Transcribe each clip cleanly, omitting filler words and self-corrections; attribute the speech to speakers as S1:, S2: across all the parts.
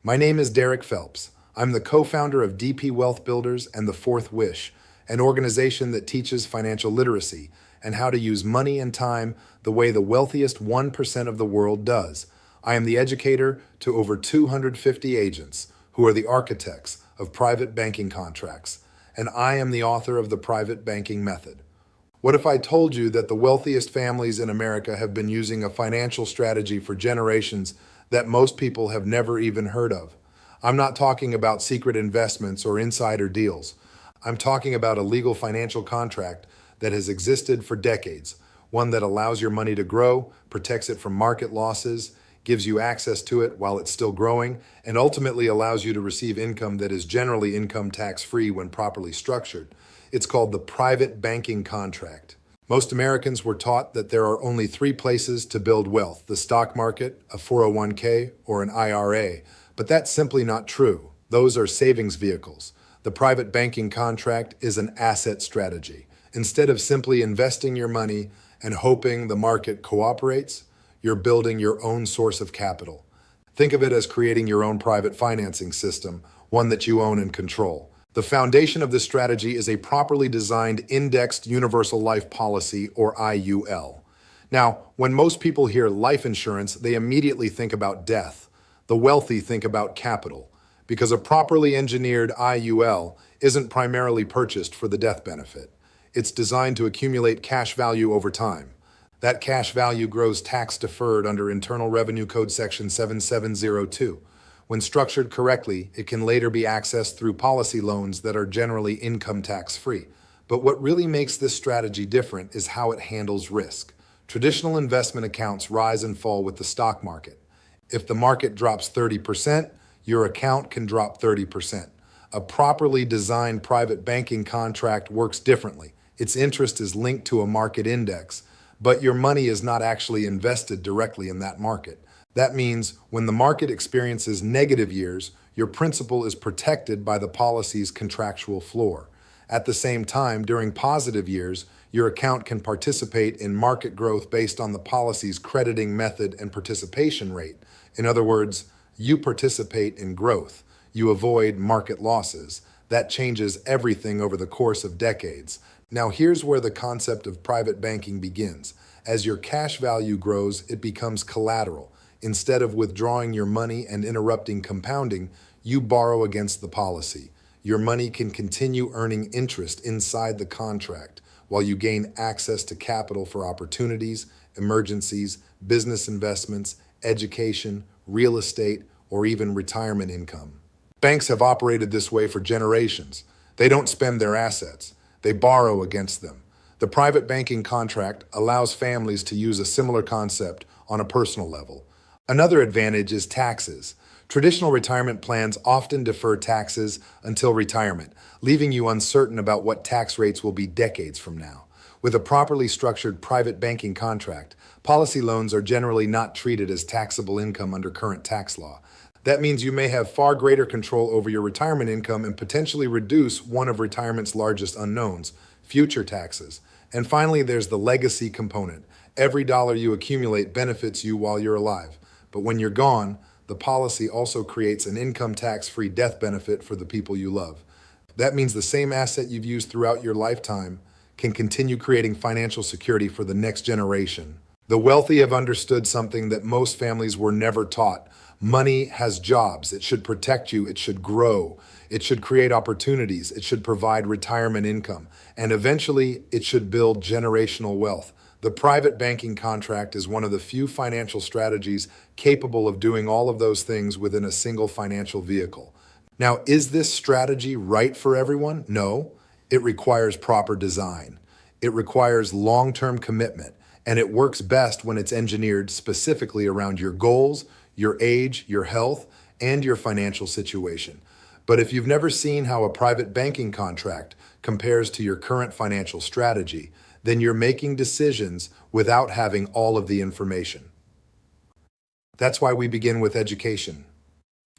S1: My name is Derrick Phelps. I'm the co-founder of DP Wealth Builders and The Fourth Wish, an organization that teaches financial literacy and how to use money and time the way the wealthiest 1% of the world does. I am the educator to over 250 agents who are the architects of private banking contracts, and I am the author of the Private Banking Method. What if I told you that the wealthiest families in America have been using a financial strategy for generations that most people have never even heard of? I'm not talking about secret investments or insider deals. I'm talking about a legal financial contract that has existed for decades, one that allows your money to grow, protects it from market losses, gives you access to it while it's still growing, and ultimately allows you to receive income that is generally income tax-free when properly structured. It's called the private banking contract. Most Americans were taught that there are only three places to build wealth: the stock market, a 401k, or an IRA. But that's simply not true. Those are savings vehicles. The private banking contract is an asset strategy. Instead of simply investing your money and hoping the market cooperates, you're building your own source of capital. Think of it as creating your own private financing system, one that you own and control. The foundation of this strategy is a properly designed indexed universal life policy, or IUL. Now, when most people hear life insurance, they immediately think about death. The wealthy think about capital, because a properly engineered IUL isn't primarily purchased for the death benefit. It's designed to accumulate cash value over time. That cash value grows tax-deferred under Internal Revenue Code Section 7702. When structured correctly, it can later be accessed through policy loans that are generally income tax-free. But what really makes this strategy different is how it handles risk. Traditional investment accounts rise and fall with the stock market. If the market drops 30%, your account can drop 30%. A properly designed private banking contract works differently. Its interest is linked to a market index, but your money is not actually invested directly in that market. That means when the market experiences negative years, your principal is protected by the policy's contractual floor. At the same time, during positive years, your account can participate in market growth based on the policy's crediting method and participation rate. In other words, you participate in growth. You avoid market losses. That changes everything over the course of decades. Now, here's where the concept of private banking begins. As your cash value grows, it becomes collateral. Instead of withdrawing your money and interrupting compounding, you borrow against the policy. Your money can continue earning interest inside the contract while you gain access to capital for opportunities, emergencies, business investments, education, real estate, or even retirement income. Banks have operated this way for generations. They don't spend their assets. They borrow against them. The private banking contract allows families to use a similar concept on a personal level. Another advantage is taxes. Traditional retirement plans often defer taxes until retirement, leaving you uncertain about what tax rates will be decades from now. With a properly structured private banking contract, policy loans are generally not treated as taxable income under current tax law. That means you may have far greater control over your retirement income and potentially reduce one of retirement's largest unknowns: future taxes. And finally, there's the legacy component. Every dollar you accumulate benefits you while you're alive. But when you're gone, the policy also creates an income tax-free death benefit for the people you love. That means the same asset you've used throughout your lifetime can continue creating financial security for the next generation. The wealthy have understood something that most families were never taught. Money has jobs. It should protect you. It should grow. It should create opportunities. It should provide retirement income. And eventually, it should build generational wealth. The private banking contract is one of the few financial strategies capable of doing all of those things within a single financial vehicle. Now, is this strategy right for everyone? No. It requires proper design. It requires long-term commitment, and it works best when it's engineered specifically around your goals, your age, your health, and your financial situation. But if you've never seen how a private banking contract compares to your current financial strategy, then you're making decisions without having all of the information. That's why we begin with education.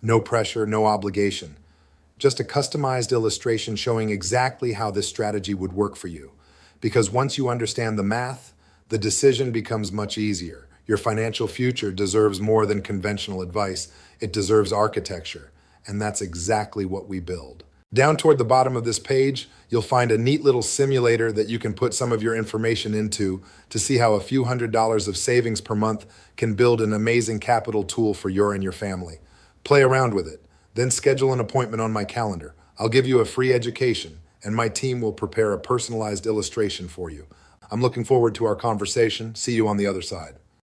S1: No pressure, no obligation. Just a customized illustration showing exactly how this strategy would work for you. Because once you understand the math, the decision becomes much easier. Your financial future deserves more than conventional advice. It deserves architecture, and that's exactly what we build. Down toward the bottom of this page, you'll find a neat little simulator that you can put some of your information into to see how a few $100s of savings per month can build an amazing capital tool for your and your family. Play around with it, then schedule an appointment on my calendar. I'll give you a free education, and my team will prepare a personalized illustration for you. I'm looking forward to our conversation. See you on the other side.